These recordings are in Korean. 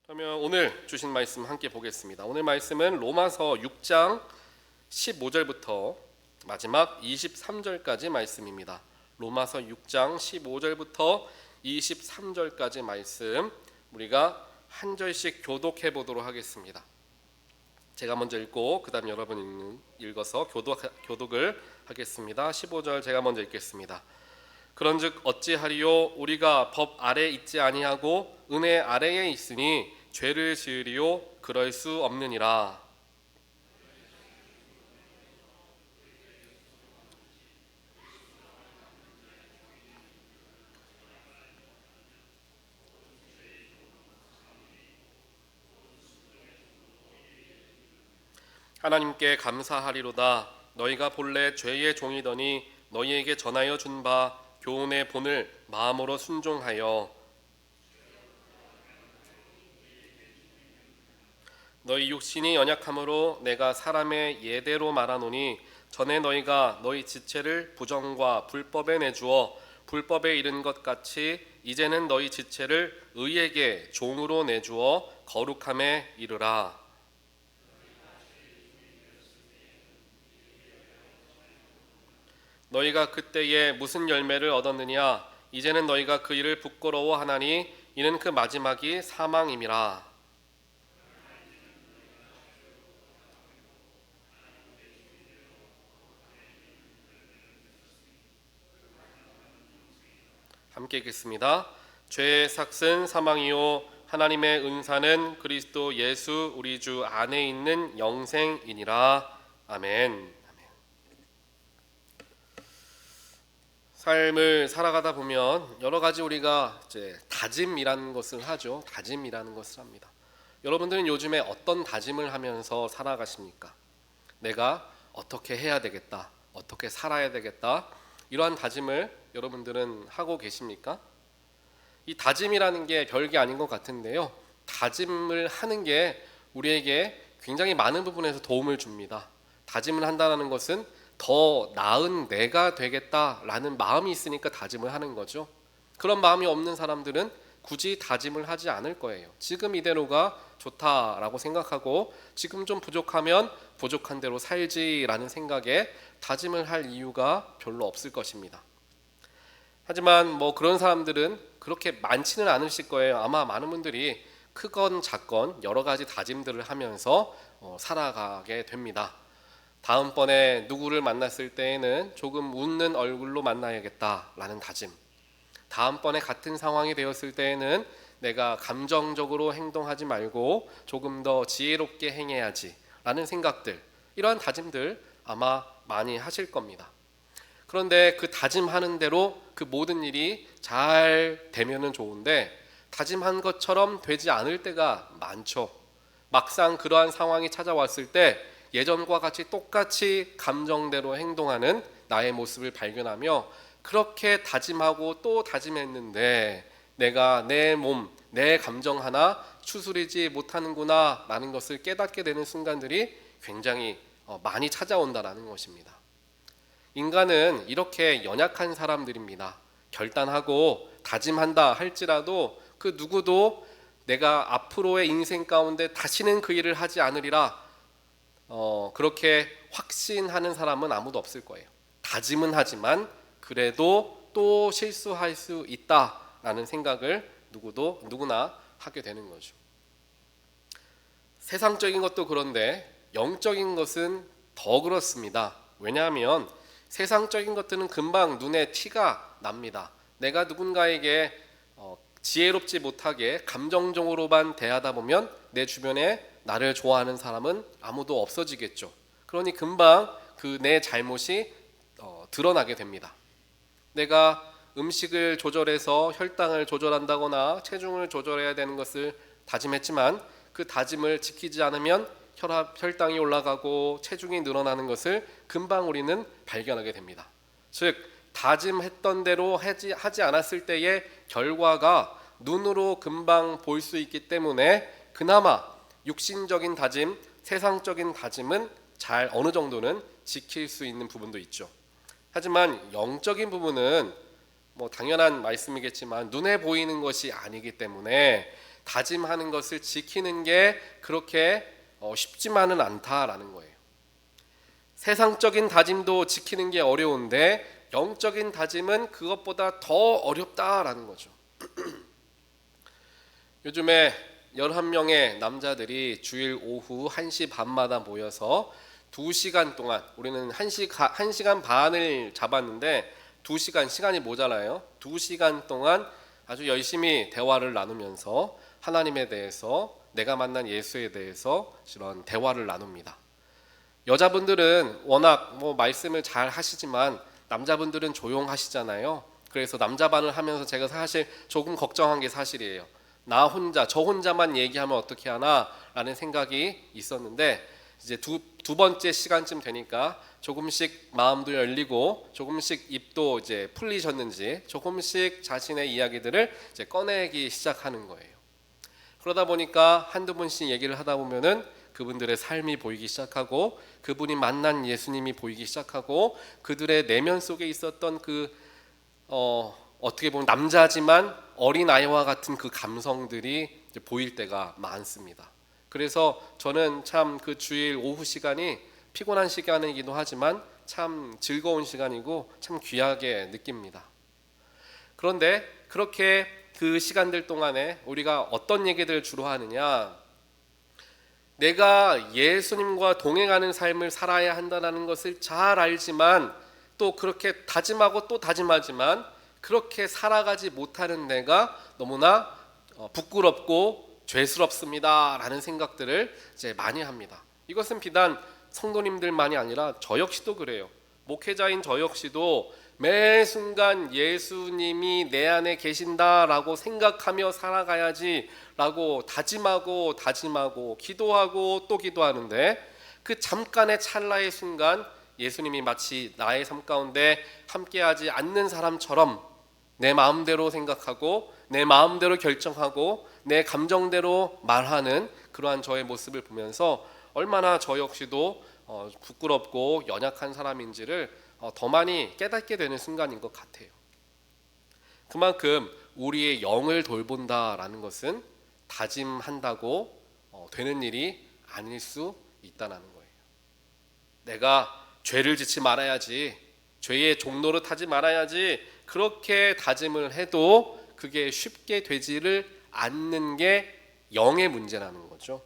그러면 오늘 주신 말씀 함께 보겠습니다. 오늘 말씀은 로마서 6장 15절부터 마지막 23절까지 말씀입니다. 로마서 6장 15절부터 23절까지 말씀 우리가 한 절씩 교독해 보도록 하겠습니다. 제가 먼저 읽고 그 다음 여러분 읽어서 교독을 하겠습니다. 15절 제가 먼저 읽겠습니다. 그런즉 어찌하리요? 우리가 법 아래 있지 아니하고 은혜 아래에 있으니 죄를 지으리요? 그럴 수 없느니라. 하나님께 감사하리로다. 너희가 본래 죄의 종이더니 너희에게 전하여 준 바 교훈의 본을 마음으로 순종하여 너희 육신이 연약함으로 내가 사람의 예대로 말하노니 전에 너희가 너희 지체를 부정과 불법에 내주어 불법에 이른 것 같이 이제는 너희 지체를 의에게 종으로 내주어 거룩함에 이르라. 너희가 그때에 무슨 열매를 얻었느냐? 이제는 너희가 그 일을 부끄러워하나니 이는 그 마지막이 사망임이라. 함께 읽겠습니다. 죄의 삭은 사망이요 하나님의 은사는 그리스도 예수 우리 주 안에 있는 영생이니라. 아멘. 삶을 살아가다 보면 여러 가지 우리가 이제 다짐이라는 것을 하죠. 다짐이라는 것을 합니다. 여러분들은 요즘에 어떤 다짐을 하면서 살아가십니까? 내가 어떻게 해야 되겠다, 어떻게 살아야 되겠다, 이러한 다짐을 여러분들은 하고 계십니까? 이 다짐이라는 게 별게 아닌 것 같은데요. 다짐을 하는 게 우리에게 굉장히 많은 부분에서 도움을 줍니다. 다짐을 한다는 것은 더 나은 내가 되겠다라는 마음이 있으니까 다짐을 하는 거죠. 그런 마음이 없는 사람들은 굳이 다짐을 하지 않을 거예요. 지금 이대로가 좋다라고 생각하고 지금 좀 부족하면 부족한 대로 살지라는 생각에 다짐을 할 이유가 별로 없을 것입니다. 하지만 그런 사람들은 그렇게 많지는 않으실 거예요. 아마 많은 분들이 크건 작건 여러 가지 다짐들을 하면서 살아가게 됩니다. 다음번에 누구를 만났을 때에는 조금 웃는 얼굴로 만나야겠다라는 다짐, 다음번에 같은 상황이 되었을 때에는 내가 감정적으로 행동하지 말고 조금 더 지혜롭게 행해야지 라는 생각들, 이러한 다짐들 아마 많이 하실 겁니다. 그런데 그 다짐하는 대로 그 모든 일이 잘 되면은 좋은데 다짐한 것처럼 되지 않을 때가 많죠. 막상 그러한 상황이 찾아왔을 때 예전과 같이 똑같이 감정대로 행동하는 나의 모습을 발견하며 그렇게 다짐하고 또 다짐했는데 내가 내 몸, 내 감정 하나 추스리지 못하는구나 라는 것을 깨닫게 되는 순간들이 굉장히 많이 찾아온다라는 것입니다. 인간은 이렇게 연약한 사람들입니다. 결단하고 다짐한다 할지라도 그 누구도 내가 앞으로의 인생 가운데 다시는 그 일을 하지 않으리라 그렇게 확신하는 사람은 아무도 없을 거예요. 다짐은 하지만 그래도 또 실수할 수 있다라는 생각을 누구나 하게 되는 거죠. 세상적인 것도 그런데 영적인 것은 더 그렇습니다. 왜냐하면 세상적인 것들은 금방 눈에 티가 납니다. 내가 누군가에게 지혜롭지 못하게 감정적으로만 대하다 보면 내 주변에 나를 좋아하는 사람은 아무도 없어지겠죠. 그러니 금방 그 내 잘못이 드러나게 됩니다. 내가 음식을 조절해서 혈당을 조절한다거나 체중을 조절해야 되는 것을 다짐했지만 그 다짐을 지키지 않으면 혈당이 올라가고 체중이 늘어나는 것을 금방 우리는 발견하게 됩니다. 즉 다짐했던 대로 하지 않았을 때의 결과가 눈으로 금방 볼 수 있기 때문에 그나마 육신적인 다짐, 세상적인 다짐은 잘 어느 정도는 지킬 수 있는 부분도 있죠. 하지만 영적인 부분은 당연한 말씀이겠지만 눈에 보이는 것이 아니기 때문에 다짐하는 것을 지키는 게 그렇게 쉽지만은 않다라는 거예요. 세상적인 다짐도 지키는 게 어려운데 영적인 다짐은 그것보다 더 어렵다라는 거죠. 요즘에 11명의 남자들이 주일 오후 1시 반마다 모여서 2시간 동안, 우리는 1시간 반을 잡았는데 2시간, 시간이 모자라요. 2시간 동안 아주 열심히 대화를 나누면서 하나님에 대해서, 내가 만난 예수에 대해서 이런 대화를 나눕니다. 여자분들은 워낙 말씀을 잘 하시지만 남자분들은 조용하시잖아요. 그래서 남자반을 하면서 제가 사실 조금 걱정한 게 사실이에요. 저 혼자만 얘기하면 어떻게 하나 라는 생각이 있었는데, 이제 두 번째 시간쯤 되니까 조금씩 마음도 열리고 조금씩 입도 이제 풀리셨는지 조금씩 자신의 이야기들을 이제 꺼내기 시작하는 거예요. 그러다 보니까 한두 분씩 얘기를 하다 보면은 그분들의 삶이 보이기 시작하고 그분이 만난 예수님이 보이기 시작하고 그들의 내면 속에 있었던 어떻게 보면 남자지만 어린아이와 같은 그 감성들이 이제 보일 때가 많습니다. 그래서 저는 참 그 주일 오후 시간이 피곤한 시간이기도 하지만 참 즐거운 시간이고 참 귀하게 느낍니다. 그런데 그렇게 그 시간들 동안에 우리가 어떤 얘기들을 주로 하느냐, 내가 예수님과 동행하는 삶을 살아야 한다는 것을 잘 알지만 또 그렇게 다짐하고 또 다짐하지만 그렇게 살아가지 못하는 내가 너무나 부끄럽고 죄스럽습니다 라는 생각들을 이제 많이 합니다. 이것은 비단 성도님들만이 아니라 저 역시도 그래요. 목회자인 저 역시도 매 순간 예수님이 내 안에 계신다라고 생각하며 살아가야지 라고 다짐하고 기도하고 또 기도하는데, 그 잠깐의 찰나의 순간 예수님이 마치 나의 삶 가운데 함께하지 않는 사람처럼 내 마음대로 생각하고 내 마음대로 결정하고 내 감정대로 말하는 그러한 저의 모습을 보면서 얼마나 저 역시도 부끄럽고 연약한 사람인지를 더 많이 깨닫게 되는 순간인 것 같아요. 그만큼 우리의 영을 돌본다라는 것은 다짐한다고 되는 일이 아닐 수 있다는 거예요. 내가 죄를 짓지 말아야지, 죄의 종로를 타지 말아야지, 그렇게 다짐을 해도 그게 쉽게 되지를 않는 게 영의 문제라는 거죠.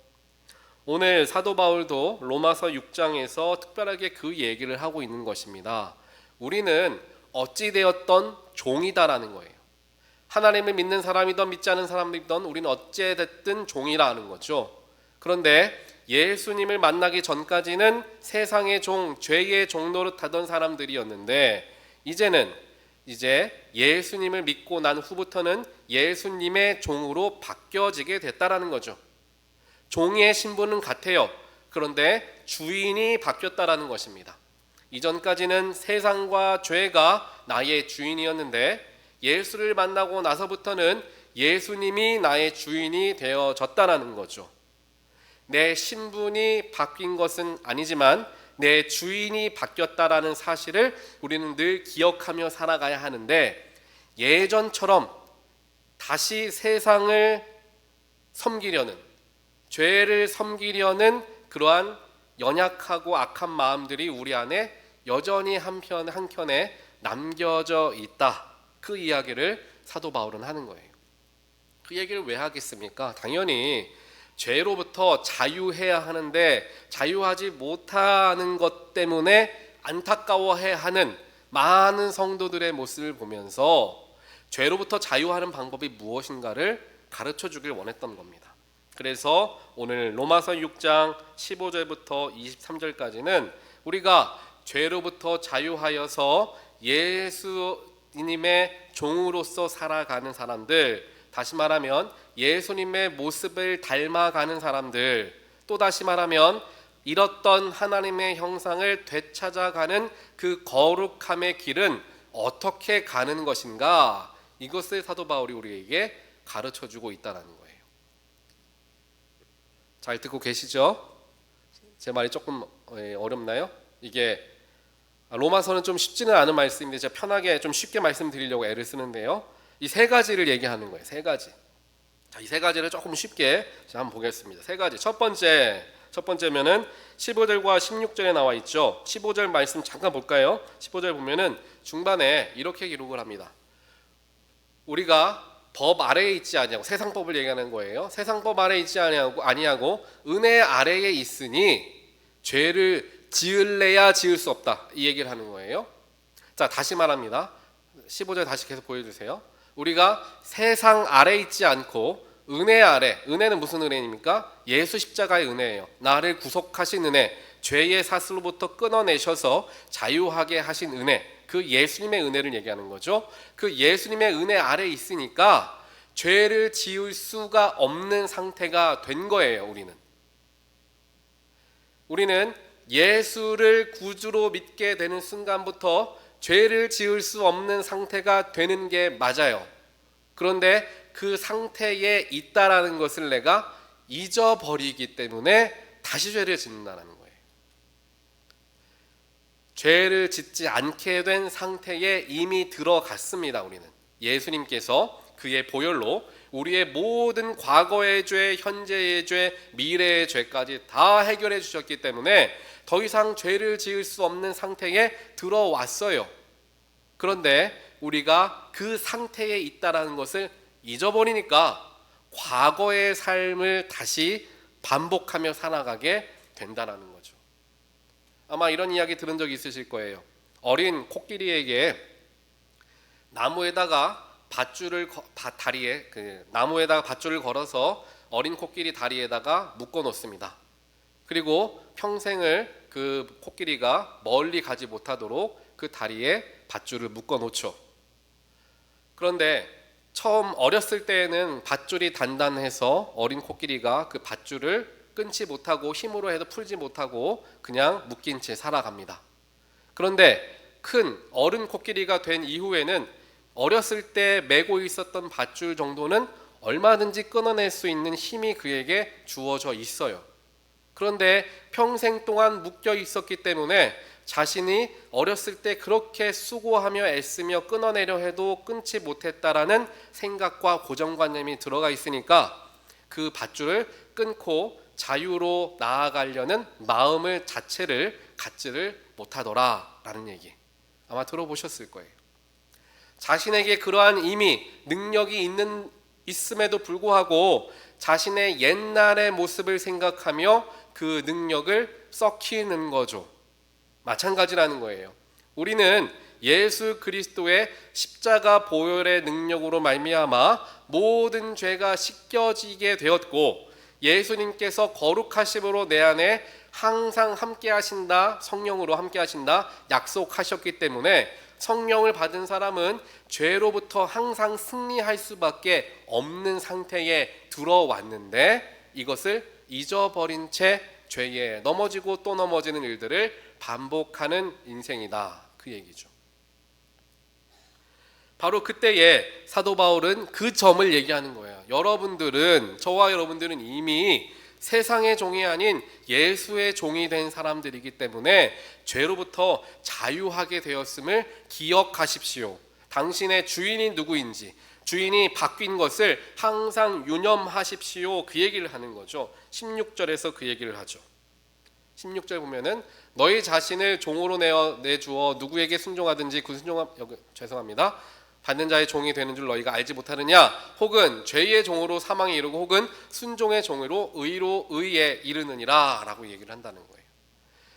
오늘 사도 바울도 로마서 6장에서 특별하게 그 얘기를 하고 있는 것입니다. 우리는 어찌 되었던 종이다라는 거예요. 하나님을 믿는 사람이든 믿지 않은 사람이든 우리는 어찌 됐든 종이라는 거죠. 그런데 예수님을 만나기 전까지는 세상의 종, 죄의 종노릇 하던 사람들이었는데 이제 예수님을 믿고 난 후부터는 예수님의 종으로 바뀌어지게 됐다라는 거죠. 종의 신분은 같아요. 그런데 주인이 바뀌었다라는 것입니다. 이전까지는 세상과 죄가 나의 주인이었는데 예수를 만나고 나서부터는 예수님이 나의 주인이 되어졌다라는 거죠. 내 신분이 바뀐 것은 아니지만 내 주인이 바뀌었다라는 사실을 우리는 늘 기억하며 살아가야 하는데, 예전처럼 다시 세상을 섬기려는, 죄를 섬기려는 그러한 연약하고 악한 마음들이 우리 안에 여전히 한켠에 남겨져 있다. 그 이야기를 사도 바울은 하는 거예요. 그 얘기를 왜 하겠습니까? 당연히 죄로부터 자유해야 하는데 자유하지 못하는 것 때문에 안타까워해야 하는 많은 성도들의 모습을 보면서 죄로부터 자유하는 방법이 무엇인가를 가르쳐 주길 원했던 겁니다. 그래서 오늘 로마서 6장 15절부터 23절까지는 우리가 죄로부터 자유하여서 예수님의 종으로서 살아가는 사람들, 다시 말하면 예수님의 모습을 닮아가는 사람들, 또 다시 말하면 잃었던 하나님의 형상을 되찾아가는 그 거룩함의 길은 어떻게 가는 것인가, 이것을 사도 바울이 우리에게 가르쳐주고 있다는 거예요. 잘 듣고 계시죠? 제 말이 조금 어렵나요? 이게 로마서는 좀 쉽지는 않은 말씀인데 제가 편하게 좀 쉽게 말씀드리려고 애를 쓰는데요, 이 세 가지를 얘기하는 거예요. 세 가지. 자, 이 세 가지를 조금 쉽게 한번 보겠습니다. 세 가지. 첫 번째면은 15절과 16절에 나와 있죠. 15절 말씀 잠깐 볼까요? 15절 보면은 중반에 이렇게 기록을 합니다. 우리가 법 아래에 있지 아니하고, 세상법을 얘기하는 거예요. 세상법 아래에 있지 아니하고 은혜 아래에 있으니 죄를 지을래야 지을 수 없다, 이 얘기를 하는 거예요. 자, 다시 말합니다. 15절 다시 계속 보여주세요. 우리가 세상 아래 있지 않고 은혜 아래, 은혜는 무슨 은혜입니까? 예수 십자가의 은혜예요. 나를 구속하신 은혜, 죄의 사슬로부터 끊어내셔서 자유하게 하신 은혜, 그 예수님의 은혜를 얘기하는 거죠. 그 예수님의 은혜 아래 있으니까 죄를 지을 수가 없는 상태가 된 거예요. 우리는 예수를 구주로 믿게 되는 순간부터 죄를 지을 수 없는 상태가 되는 게 맞아요. 그런데 그 상태에 있다라는 것을 내가 잊어버리기 때문에 다시 죄를 짓는다는 거예요. 죄를 짓지 않게 된 상태에 이미 들어갔습니다. 우리는 예수님께서 그의 보혈로 우리의 모든 과거의 죄, 현재의 죄, 미래의 죄까지 다 해결해 주셨기 때문에 더 이상 죄를 지을 수 없는 상태에 들어왔어요. 그런데 우리가 그 상태에 있다라는 것을 잊어버리니까 과거의 삶을 다시 반복하며 살아가게 된다는 거죠. 아마 이런 이야기 들은 적 있으실 거예요. 어린 코끼리에게 나무에다가 밧줄을 걸어서 어린 코끼리 다리에다가 묶어 놓습니다. 그리고 평생을 그 코끼리가 멀리 가지 못하도록 그 다리에 밧줄을 묶어 놓죠. 그런데 처음 어렸을 때에는 밧줄이 단단해서 어린 코끼리가 그 밧줄을 끊지 못하고 힘으로 해도 풀지 못하고 그냥 묶인 채 살아갑니다. 그런데 큰 어른 코끼리가 된 이후에는 어렸을 때 메고 있었던 밧줄 정도는 얼마든지 끊어낼 수 있는 힘이 그에게 주어져 있어요. 그런데 평생 동안 묶여 있었기 때문에 자신이 어렸을 때 그렇게 수고하며 애쓰며 끊어내려 해도 끊지 못했다라는 생각과 고정관념이 들어가 있으니까 그 밧줄을 끊고 자유로 나아가려는 마음을 자체를 갖지를 못하더라라는 얘기, 아마 들어보셨을 거예요. 자신에게 그러한 이미 능력이 있음에도 불구하고 자신의 옛날의 모습을 생각하며 그 능력을 썩히는 거죠. 마찬가지라는 거예요. 우리는 예수 그리스도의 십자가 보혈의 능력으로 말미암아 모든 죄가 씻겨지게 되었고, 예수님께서 거룩하심으로 내 안에 항상 함께 하신다, 성령으로 함께 하신다 약속하셨기 때문에 성령을 받은 사람은 죄로부터 항상 승리할 수밖에 없는 상태에 들어왔는데, 이것을 잊어버린 채 죄에 넘어지고 또 넘어지는 일들을 반복하는 인생이다, 그 얘기죠. 바로 그때에 사도 바울은 그 점을 얘기하는 거예요. 저와 여러분들은 이미 세상의 종이 아닌 예수의 종이 된 사람들이기 때문에 죄로부터 자유하게 되었음을 기억하십시오. 당신의 주인이 누구인지, 주인이 바뀐 것을 항상 유념하십시오, 그 얘기를 하는 거죠. 16절에서 그 얘기를 하죠. 16절 보면은 너희 자신을 종으로 내주어 누구에게 순종하든지 받는 자의 종이 되는 줄 너희가 알지 못하느냐? 혹은 죄의 종으로 사망에 이르고 혹은 순종의 종으로 의에 이르느니라 라고 얘기를 한다는 거예요.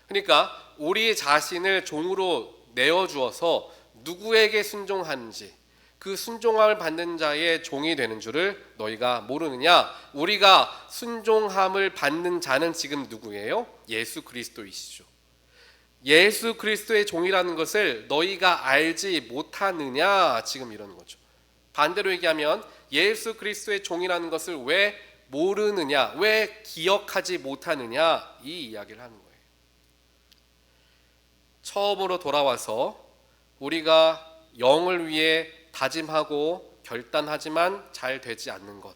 그러니까 우리 자신을 종으로 내어주어서 누구에게 순종하는지, 그 순종함을 받는 자의 종이 되는 줄을 너희가 모르느냐? 우리가 순종함을 받는 자는 지금 누구예요? 예수 그리스도이시죠. 예수 그리스도의 종이라는 것을 너희가 알지 못하느냐, 지금 이러는 거죠. 반대로 얘기하면 예수 그리스도의 종이라는 것을 왜 모르느냐, 왜 기억하지 못하느냐, 이 이야기를 하는 거예요. 처음으로 돌아와서 우리가 영을 위해 다짐하고 결단하지만 잘 되지 않는 것,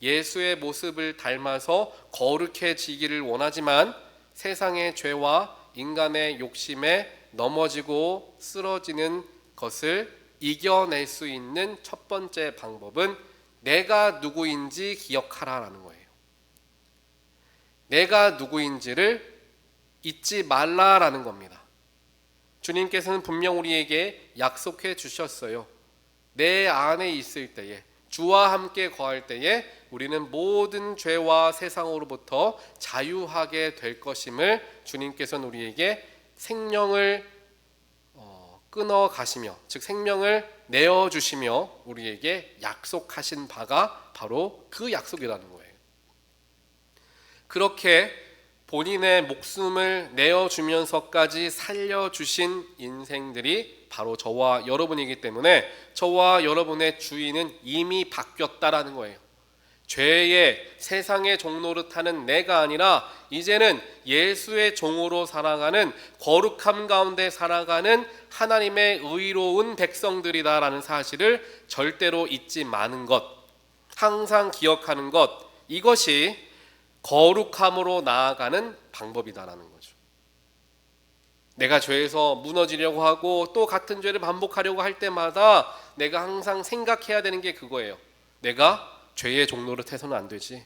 예수의 모습을 닮아서 거룩해지기를 원하지만 세상의 죄와 인간의 욕심에 넘어지고 쓰러지는 것을 이겨낼 수 있는 첫 번째 방법은 내가 누구인지 기억하라라는 거예요. 내가 누구인지를 잊지 말라라는 겁니다. 주님께서는 분명 우리에게 약속해 주셨어요. 내 안에 있을 때에, 주와 함께 거할 때에 우리는 모든 죄와 세상으로부터 자유하게 될 것임을 주님께서는 우리에게 생명을 끊어 가시며, 즉 생명을 내어 주시며 우리에게 약속하신 바가 바로 그 약속이라는 거예요. 그렇게 본인의 목숨을 내어주면서까지 살려주신 인생들이 바로 저와 여러분이기 때문에 저와 여러분의 주인은 이미 바뀌었다라는 거예요. 죄의 세상의 종노릇하는 내가 아니라 이제는 예수의 종으로 살아가는, 거룩함 가운데 살아가는 하나님의 의로운 백성들이다라는 사실을 절대로 잊지 마는 것, 항상 기억하는 것, 이것이 거룩함으로 나아가는 방법이다라는 거죠. 내가 죄에서 무너지려고 하고 또 같은 죄를 반복하려고 할 때마다 내가 항상 생각해야 되는 게 그거예요. 내가 죄의 종노릇해서는 안 되지.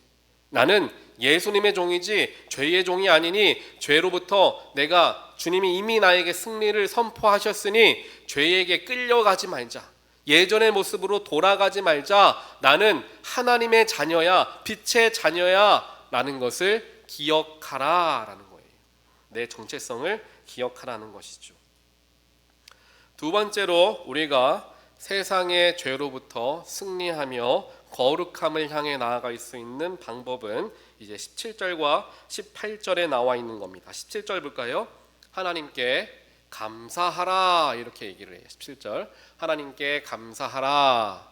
나는 예수님의 종이지 죄의 종이 아니니, 죄로부터 내가, 주님이 이미 나에게 승리를 선포하셨으니 죄에게 끌려가지 말자. 예전의 모습으로 돌아가지 말자. 나는 하나님의 자녀야, 빛의 자녀야 라는 것을 기억하라 라는 거예요. 내 정체성을 기억하라는 것이죠. 두 번째로 우리가 세상의 죄로부터 승리하며 거룩함을 향해 나아갈 수 있는 방법은 이제 17절과 18절에 나와 있는 겁니다. 17절 볼까요? 하나님께 감사하라 이렇게 얘기를 해요. 17절 하나님께 감사하라.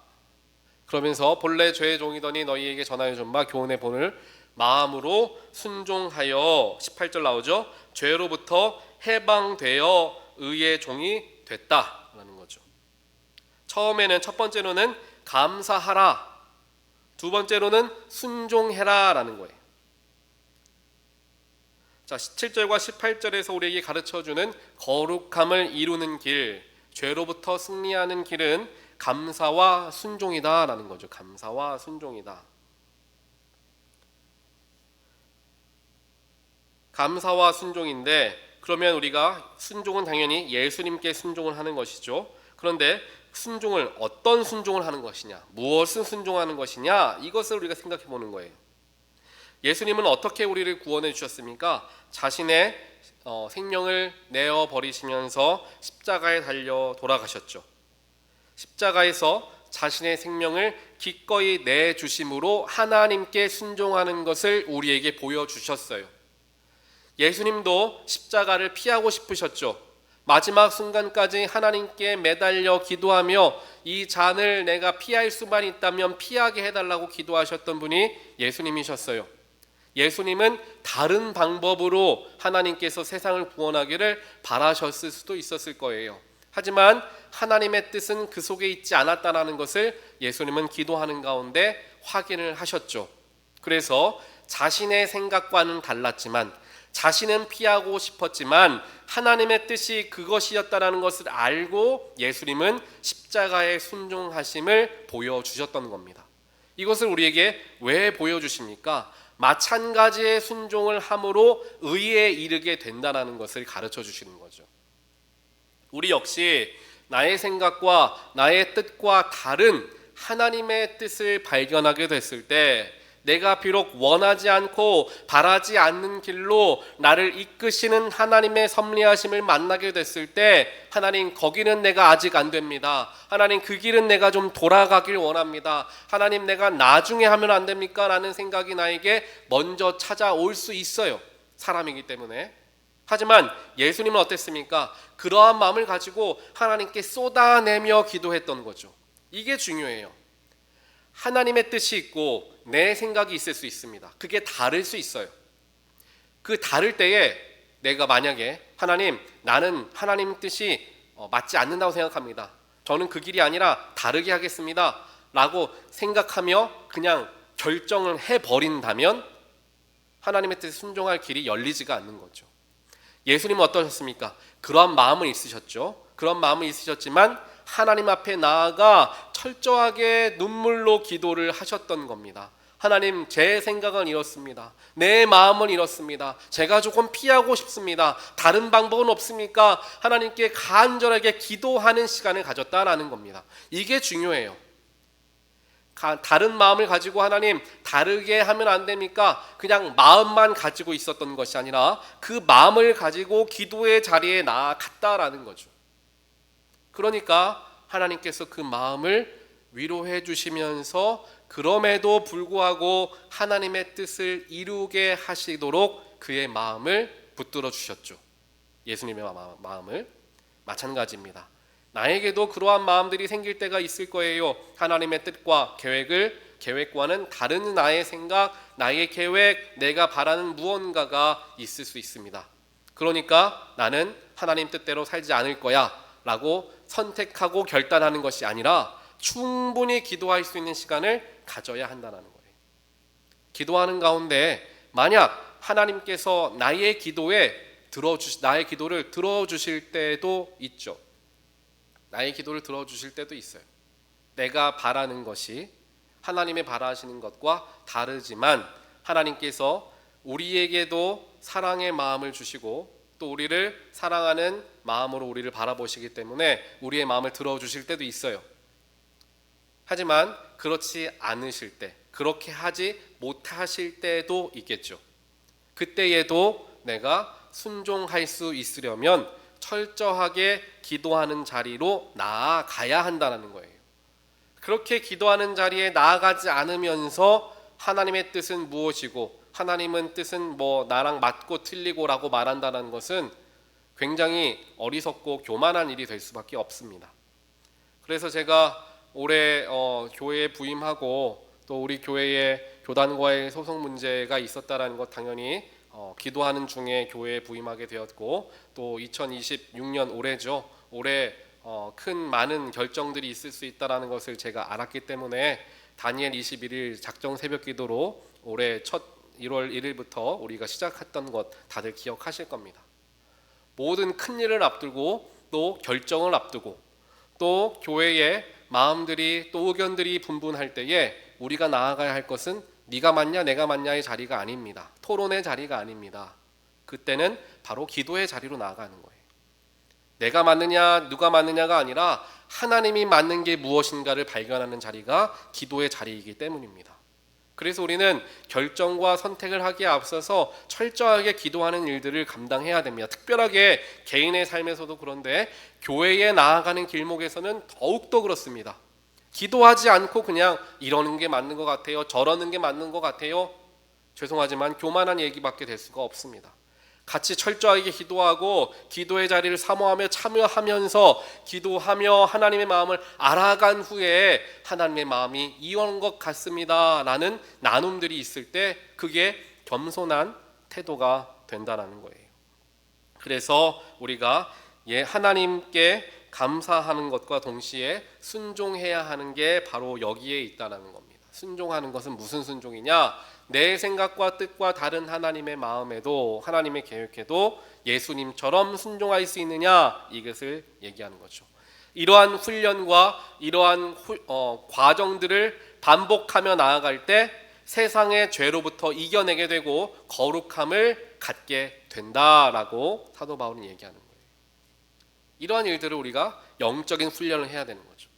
그러면서 본래 죄의 종이더니 너희에게 전하여 준 바 교훈의 본을 마음으로 순종하여, 18절 나오죠. 죄로부터 해방되어 의의 종이 됐다라는 거죠. 처음에는, 첫 번째로는 감사하라, 두 번째로는 순종해라라는 거예요. 자, 17절과 18절에서 우리에게 가르쳐주는 거룩함을 이루는 길, 죄로부터 승리하는 길은 감사와 순종이다라는 거죠. 감사와 순종이다. 감사와 순종인데, 그러면 우리가 순종은 당연히 예수님께 순종을 하는 것이죠. 그런데 순종을, 어떤 순종을 하는 것이냐, 무엇을 순종하는 것이냐, 이것을 우리가 생각해 보는 거예요. 예수님은 어떻게 우리를 구원해 주셨습니까? 자신의 생명을 내어 버리시면서 십자가에 달려 돌아가셨죠. 십자가에서 자신의 생명을 기꺼이 내주심으로 하나님께 순종하는 것을 우리에게 보여주셨어요. 예수님도 십자가를 피하고 싶으셨죠. 마지막 순간까지 하나님께 매달려 기도하며 이 잔을 내가 피할 수만 있다면 피하게 해달라고 기도하셨던 분이 예수님이셨어요. 예수님은 다른 방법으로 하나님께서 세상을 구원하기를 바라셨을 수도 있었을 거예요. 하지만 하나님의 뜻은 그 속에 있지 않았다는 것을 예수님은 기도하는 가운데 확인을 하셨죠. 그래서 자신의 생각과는 달랐지만, 자신은 피하고 싶었지만 하나님의 뜻이 그것이었다는 것을 알고 예수님은 십자가에 순종하심을 보여주셨던 겁니다. 이것을 우리에게 왜 보여주십니까? 마찬가지의 순종을 함으로 의에 이르게 된다는 것을 가르쳐 주시는 거죠. 우리 역시 나의 생각과 나의 뜻과 다른 하나님의 뜻을 발견하게 됐을 때, 내가 비록 원하지 않고 바라지 않는 길로 나를 이끄시는 하나님의 섭리하심을 만나게 됐을 때, 하나님 거기는 내가 아직 안 됩니다. 하나님 그 길은 내가 좀 돌아가길 원합니다. 하나님 내가 나중에 하면 안 됩니까? 라는 생각이 나에게 먼저 찾아올 수 있어요. 사람이기 때문에. 하지만 예수님은 어땠습니까? 그러한 마음을 가지고 하나님께 쏟아내며 기도했던 거죠. 이게 중요해요. 하나님의 뜻이 있고 내 생각이 있을 수 있습니다. 그게 다를 수 있어요. 그 다를 때에 내가 만약에 하나님, 나는 하나님 뜻이 맞지 않는다고 생각합니다. 저는 그 길이 아니라 다르게 하겠습니다 라고 생각하며 그냥 결정을 해버린다면 하나님의 뜻에 순종할 길이 열리지가 않는 거죠. 예수님은 어떠셨습니까? 그러한 마음은 있으셨죠. 그런 마음은 있으셨지만 하나님 앞에 나아가 철저하게 눈물로 기도를 하셨던 겁니다. 하나님, 제 생각은 이렇습니다. 내 마음은 이렇습니다. 제가 조금 피하고 싶습니다. 다른 방법은 없습니까? 하나님께 간절하게 기도하는 시간을 가졌다라는 겁니다. 이게 중요해요. 다른 마음을 가지고 하나님 다르게 하면 안 됩니까? 그냥 마음만 가지고 있었던 것이 아니라 그 마음을 가지고 기도의 자리에 나아갔다라는 거죠. 그러니까 하나님께서 그 마음을 위로해 주시면서 그럼에도 불구하고 하나님의 뜻을 이루게 하시도록 그의 마음을 붙들어 주셨죠. 예수님의 마음을. 마찬가지입니다. 나에게도 그러한 마음들이 생길 때가 있을 거예요. 하나님의 뜻과 계획과는 다른 나의 생각, 나의 계획, 내가 바라는 무언가가 있을 수 있습니다. 그러니까 나는 하나님 뜻대로 살지 않을 거야 라고 선택하고 결단하는 것이 아니라 충분히 기도할 수 있는 시간을 가져야 한다는 거예요. 기도하는 가운데 만약 하나님께서 나의 기도를 들어주실 때도 있죠. 나의 기도를 들어주실 때도 있어요. 내가 바라는 것이 하나님의 바라시는 것과 다르지만 하나님께서 우리에게도 사랑의 마음을 주시고 또 우리를 사랑하는 마음으로 우리를 바라보시기 때문에 우리의 마음을 들어주실 때도 있어요. 하지만 그렇지 않으실 때, 그렇게 하지 못하실 때도 있겠죠. 그때에도 내가 순종할 수 있으려면 철저하게 기도하는 자리로 나아가야 한다는 거예요. 그렇게 기도하는 자리에 나아가지 않으면서 하나님의 뜻은 무엇이고 하나님은 뜻은 나랑 맞고 틀리고라고 말한다는 것은 굉장히 어리석고 교만한 일이 될 수밖에 없습니다. 그래서 제가 올해 교회에 부임하고 또 우리 교회에 교단과의 소송 문제가 있었다라는 것 당연히 기도하는 중에 교회에 부임하게 되었고 또 2026년 올해죠. 올해 많은 결정들이 있을 수 있다라는 것을 제가 알았기 때문에 다니엘 21일 작정 새벽 기도로 올해 첫 1월 1일부터 우리가 시작했던 것 다들 기억하실 겁니다. 모든 큰 일을 앞두고 또 결정을 앞두고 또 교회의 마음들이 또 의견들이 분분할 때에 우리가 나아가야 할 것은 네가 맞냐 내가 맞냐의 자리가 아닙니다. 토론의 자리가 아닙니다. 그때는 바로 기도의 자리로 나아가는 거예요. 내가 맞느냐 누가 맞느냐가 아니라 하나님이 맞는 게 무엇인가를 발견하는 자리가 기도의 자리이기 때문입니다. 그래서 우리는 결정과 선택을 하기에 앞서서 철저하게 기도하는 일들을 감당해야 됩니다. 특별하게 개인의 삶에서도 그런데 교회에 나아가는 길목에서는 더욱더 그렇습니다. 기도하지 않고 그냥 이러는 게 맞는 것 같아요. 저러는 게 맞는 것 같아요. 죄송하지만 교만한 얘기밖에 될 수가 없습니다. 같이 철저하게 기도하고 기도의 자리를 사모하며 참여하면서 기도하며 하나님의 마음을 알아간 후에 하나님의 마음이 이런 것 같습니다 라는 나눔들이 있을 때 그게 겸손한 태도가 된다는 거예요. 그래서 우리가 하나님께 감사하는 것과 동시에 순종해야 하는 게 바로 여기에 있다는 겁니다. 순종하는 것은 무슨 순종이냐? 내 생각과 뜻과 다른 하나님의 마음에도 하나님의 계획에도 예수님처럼 순종할 수 있느냐 이것을 얘기하는 거죠. 이러한 훈련과 이러한 과정들을 반복하며 나아갈 때 세상의 죄로부터 이겨내게 되고 거룩함을 갖게 된다라고 사도 바울은 얘기하는 거예요. 이러한 일들을 우리가 영적인 훈련을 해야 되는 거죠.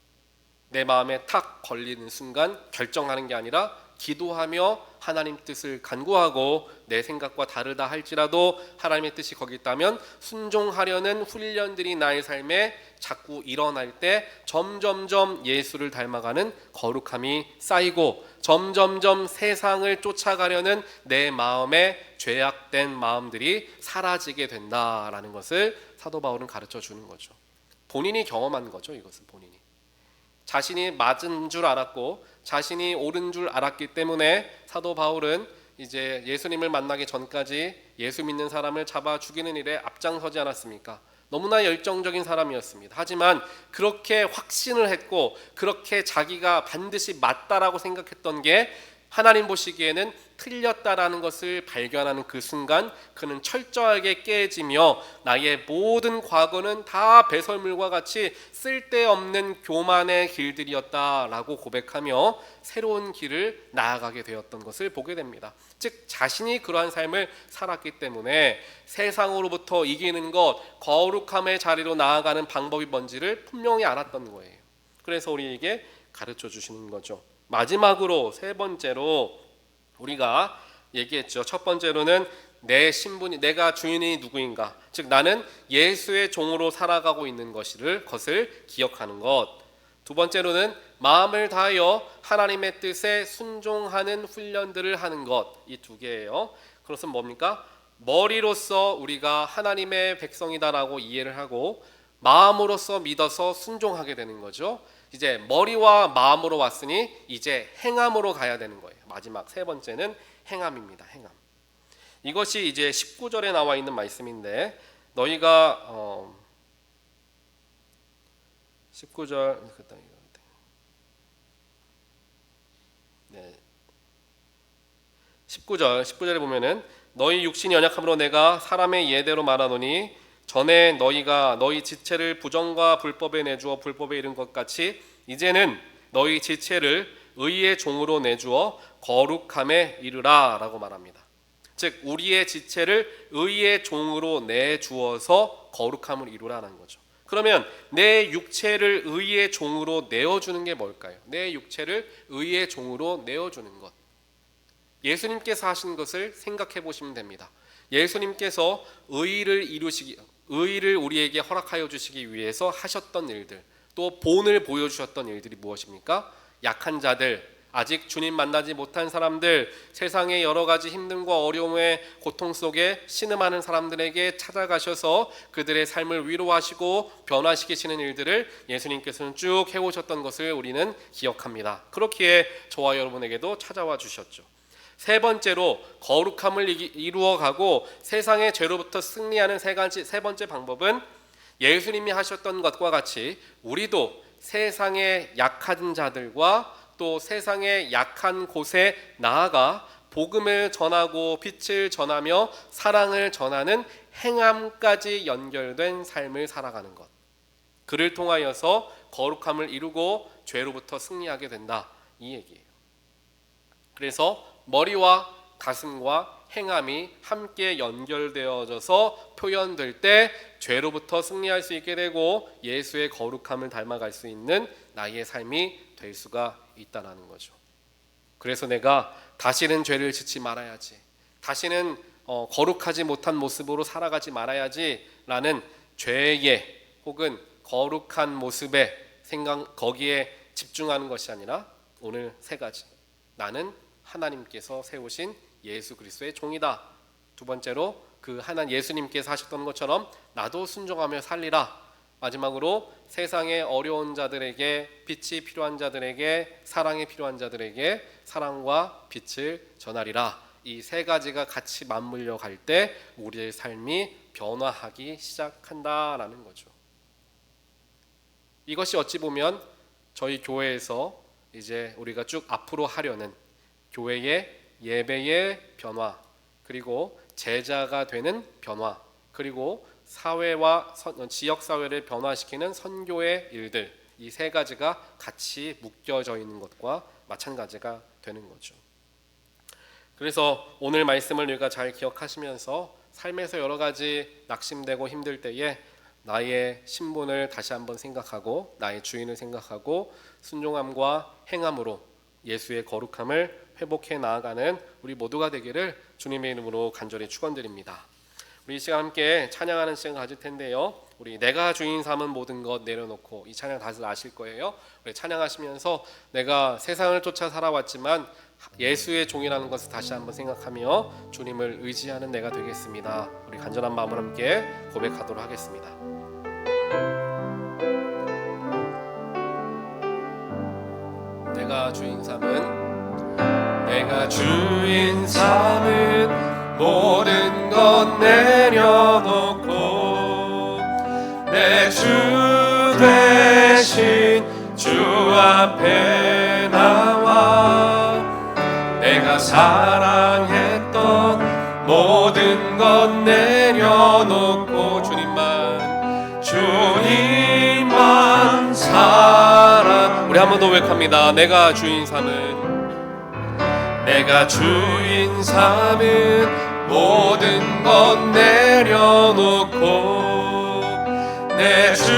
내 마음에 탁 걸리는 순간 결정하는 게 아니라 기도하며 하나님 뜻을 간구하고 내 생각과 다르다 할지라도 하나님의 뜻이 거기 있다면 순종하려는 훈련들이 나의 삶에 자꾸 일어날 때 점점점 예수를 닮아가는 거룩함이 쌓이고 점점점 세상을 쫓아가려는 내 마음의 죄악된 마음들이 사라지게 된다라는 것을 사도 바울은 가르쳐 주는 거죠. 본인이 경험한 거죠. 이것은 본인이 자신이 맞은 줄 알았고 자신이 옳은 줄 알았기 때문에 사도 바울은 이제 예수님을 만나기 전까지 예수 믿는 사람을 잡아 죽이는 일에 앞장서지 않았습니까? 너무나 열정적인 사람이었습니다. 하지만 그렇게 확신을 했고 그렇게 자기가 반드시 맞다라고 생각했던 게 하나님 보시기에는 틀렸다라는 것을 발견하는 그 순간 그는 철저하게 깨지며 나의 모든 과거는 다 배설물과 같이 쓸데없는 교만의 길들이었다라고 고백하며 새로운 길을 나아가게 되었던 것을 보게 됩니다. 즉 자신이 그러한 삶을 살았기 때문에 세상으로부터 이기는 것, 거룩함의 자리로 나아가는 방법이 뭔지를 분명히 알았던 거예요. 그래서 우리에게 가르쳐 주시는 거죠. 마지막으로 세 번째로 우리가 얘기했죠. 첫 번째로는 내 신분이, 내가 주인이 누구인가, 즉 나는 예수의 종으로 살아가고 있는 것을 기억하는 것. 두 번째로는 마음을 다하여 하나님의 뜻에 순종하는 훈련들을 하는 것. 이 두 개예요. 그것은 뭡니까? 머리로서 우리가 하나님의 백성이다라고 이해를 하고 마음으로서 믿어서 순종하게 되는 거죠. 이제 머리와 마음으로 왔으니 이제 행함으로 가야 되는 거예요. 마지막 세 번째는 행함입니다. 행함. 이것이 이제 19절에 나와 있는 말씀인데 너희가 19절 네. 19절에 보면은 너희 육신이 연약함으로 내가 사람의 예대로 말하노니 전에 너희가 너희 지체를 부정과 불법에 내주어 불법에 이른 것 같이 이제는 너희 지체를 의의 종으로 내주어 거룩함에 이르라 라고 말합니다. 즉 우리의 지체를 의의 종으로 내주어서 거룩함을 이루라는 거죠. 그러면 내 육체를 의의 종으로 내어주는 게 뭘까요? 내 육체를 의의 종으로 내어주는 것. 예수님께서 하신 것을 생각해 보시면 됩니다. 예수님께서 의를 우리에게 허락하여 주시기 위해서 하셨던 일들, 또 본을 보여주셨던 일들이 무엇입니까? 약한 자들, 아직 주님 만나지 못한 사람들, 세상의 여러 가지 힘듦과 어려움의 고통 속에 신음하는 사람들에게 찾아가셔서 그들의 삶을 위로하시고 변화시키시는 일들을 예수님께서는 쭉 해오셨던 것을 우리는 기억합니다. 그렇기에 저와 여러분에게도 찾아와 주셨죠. 세 번째로 거룩함을 이루어가고 세상의 죄로부터 승리하는 세 번째 방법은 예수님이 하셨던 것과 같이 우리도 세상의 약한 자들과 또 세상의 약한 곳에 나아가 복음을 전하고 빛을 전하며 사랑을 전하는 행함까지 연결된 삶을 살아가는 것. 그를 통하여서 거룩함을 이루고 죄로부터 승리하게 된다. 이 얘기예요. 그래서 머리와 가슴과 행함이 함께 연결되어져서 표현될 때 죄로부터 승리할 수 있게 되고 예수의 거룩함을 닮아갈 수 있는 나의 삶이 될 수가 있다는 거죠. 그래서 내가 다시는 죄를 짓지 말아야지, 다시는 거룩하지 못한 모습으로 살아가지 말아야지 라는 죄의 혹은 거룩한 모습의 생각, 거기에 집중하는 것이 아니라 오늘 세 가지. 나는 하나님께서 세우신 예수 그리스도의 종이다. 두 번째로 그 하나님 예수님께서 하셨던 것처럼 나도 순종하며 살리라. 마지막으로 세상의 어려운 자들에게, 빛이 필요한 자들에게, 사랑이 필요한 자들에게 사랑과 빛을 전하리라. 이 세 가지가 같이 맞물려 갈 때 우리의 삶이 변화하기 시작한다라는 거죠. 이것이 어찌 보면 저희 교회에서 이제 우리가 쭉 앞으로 하려는 교회의 예배의 변화, 그리고 제자가 되는 변화, 그리고 사회와 지역 사회를 변화시키는 선교의 일들, 이 세 가지가 같이 묶여져 있는 것과 마찬가지가 되는 거죠. 그래서 오늘 말씀을 우리가 잘 기억하시면서 삶에서 여러 가지 낙심되고 힘들 때에 나의 신분을 다시 한번 생각하고 나의 주인을 생각하고 순종함과 행함으로 예수의 거룩함을 회복해 나아가는 우리 모두가 되기를 주님의 이름으로 간절히 축원드립니다. 우리 이 시간 함께 찬양하는 시간 가질 텐데요. 우리 내가 주인 삼은 모든 것 내려놓고, 이 찬양 다들 아실 거예요. 우리 찬양하시면서 내가 세상을 쫓아 살아왔지만 예수의 종이라는 것을 다시 한번 생각하며 주님을 의지하는 내가 되겠습니다. 우리 간절한 마음으로 함께 고백하도록 하겠습니다. 내가 주인 삼은 모든 것 내려놓고 내 주 대신 주 앞에 나와 내가 사랑했던 모든 것 내려놓고 주님만 사랑. 우리 한 번 더 고백합니다. 내가 주인 삼은 모든 것 내려놓고 내 주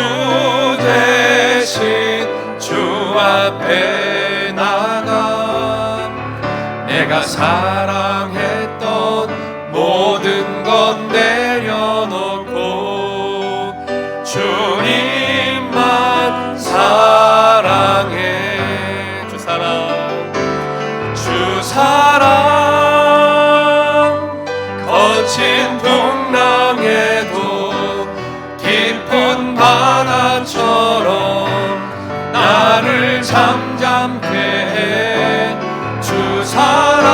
대신 주 앞에 나가 내가 사랑했던 모든 것 내려놓고 주님만 사랑해. 주 사랑 거친 풍랑에도 깊은 바다처럼 나를 잠잠케 해. 주 사랑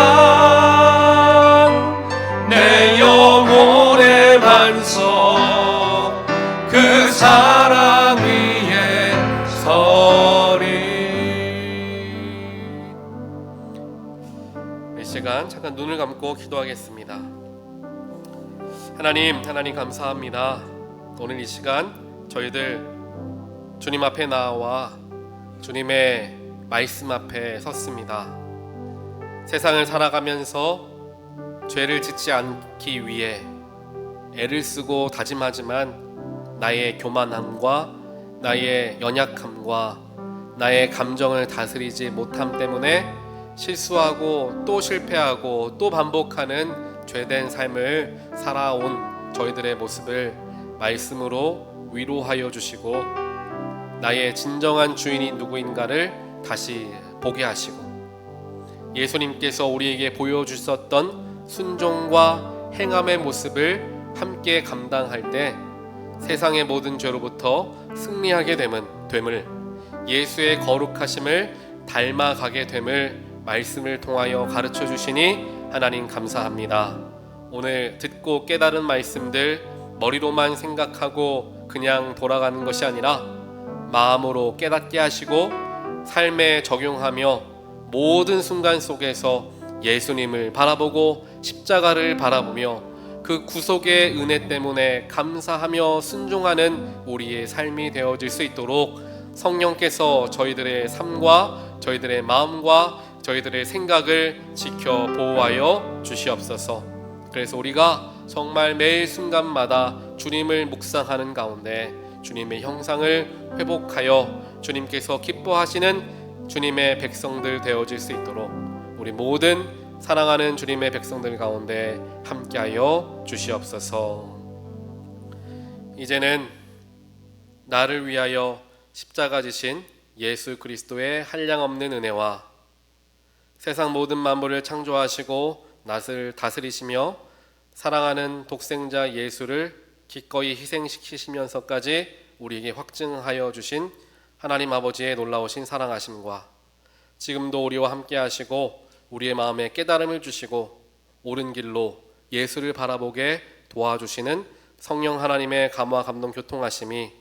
내 영혼의 반석 그 사랑 위에 서리. 이 시간 잠깐 눈을 감고 기도하겠습니다. 하나님 감사합니다. 오늘 이 시간 저희들 주님 앞에 나와 주님의 말씀 앞에 섰습니다. 세상을 살아가면서 죄를 짓지 않기 위해 애를 쓰고 다짐하지만 나의 교만함과 나의 연약함과 나의 감정을 다스리지 못함 때문에 실수하고 또 실패하고 또 반복하는 죄된 삶을 살아온 저희들의 모습을 말씀으로 위로하여 주시고 나의 진정한 주인이 누구인가를 다시 보게 하시고 예수님께서 우리에게 보여주셨던 순종과 행함의 모습을 함께 감당할 때 세상의 모든 죄로부터 승리하게 됨을 예수의 거룩하심을 닮아가게 됨을 말씀을 통하여 가르쳐 주시니 하나님 감사합니다. 오늘 듣고 깨달은 말씀들 머리로만 생각하고 그냥 돌아가는 것이 아니라 마음으로 깨닫게 하시고 삶에 적용하며 모든 순간 속에서 예수님을 바라보고 십자가를 바라보며 그 구속의 은혜 때문에 감사하며 순종하는 우리의 삶이 되어질 수 있도록 성령께서 저희들의 삶과 저희들의 마음과 저희들의 생각을 지켜 보호하여 주시옵소서. 그래서 우리가 정말 매일 순간마다 주님을 묵상하는 가운데 주님의 형상을 회복하여 주님께서 기뻐하시는 주님의 백성들 되어질 수 있도록 우리 모든 사랑하는 주님의 백성들 가운데 함께하여 주시옵소서. 이제는 나를 위하여 십자가 지신 예수 그리스도의 한량없는 은혜와 세상 모든 만물을 창조하시고 낫을 다스리시며 사랑하는 독생자 예수를 기꺼이 희생시키시면서까지 우리에게 확증하여 주신 하나님 아버지의 놀라우신 사랑하심과 지금도 우리와 함께 하시고 우리의 마음에 깨달음을 주시고 옳은 길로 예수를 바라보게 도와주시는 성령 하나님의 감화 감동 교통하심이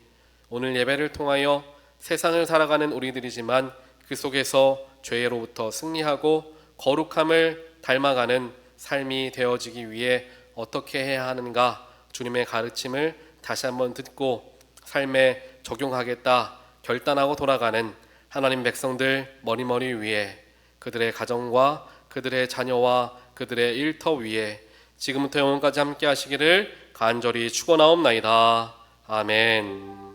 오늘 예배를 통하여 세상을 살아가는 우리들이지만 그 속에서 죄로부터 승리하고 거룩함을 닮아가는 삶이 되어지기 위해 어떻게 해야 하는가 주님의 가르침을 다시 한번 듣고 삶에 적용하겠다 결단하고 돌아가는 하나님 백성들 머리머리 위에 그들의 가정과 그들의 자녀와 그들의 일터 위에 지금부터 영원까지 함께 하시기를 간절히 축원하옵나이다. 아멘.